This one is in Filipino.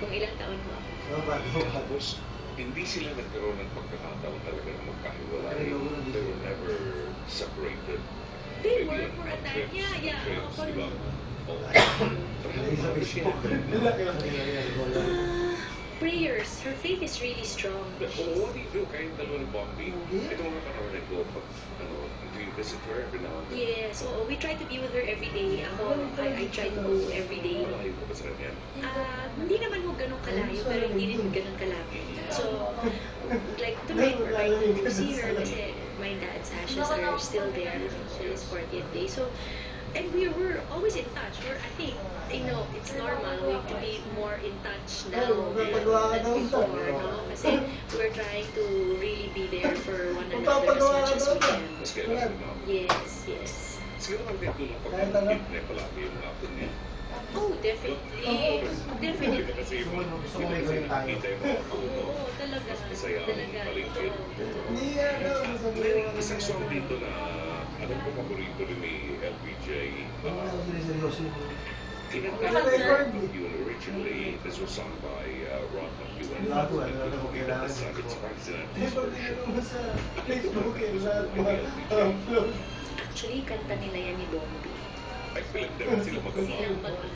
kung ilang taon ho ako. Tapos, hindi sila nagkaroon ng pagkakataon talaga na magkahiwalay. They were never separated. They Maybe were on, for a on time. trips, Yeah, on yeah. trips, di ba? Oh. Pero paano siya? Prayers. Her faith is really strong. What do you do? Kayong dalawa ni Bombi, ito mga panahon na ito, pag, do you visit her every now and then? Yes, so we try to be with her every day. I try to go every day. Malayo ka ba sa kanya? Hindi naman ho ganun kalayo, pero hindi rin ganun kalapit. So, like tonight, we're going to see her kasi my dad's ashes are still there for his 40th day. So, and we were always in touch. I think, it's normal to be more in touch now than before, no? Kasi we're trying to really be there for one another as much as we can. Mas kailangan ni Mom. Yes, yes. Siguro ang tinutulong pag-ibig niya palagi yung apo niya. Oh, definitely. Definitely. Di ba kasi nakikita yung mga puno, Oo, talaga. mas masaya ang Talaga. paligid. Totoo. May isang song dito na alam ko paborito rin ni LBJ. Kinanta niya Ron McEwen. Originally, this was sung by Ron McEwen. Even the son, it's Frank Sinatra's version. Ito ba gusto buhay ni LBJ? Actually, kanta nila yan ni Bombi. Ay, pinagdagan sila Silang magkabang.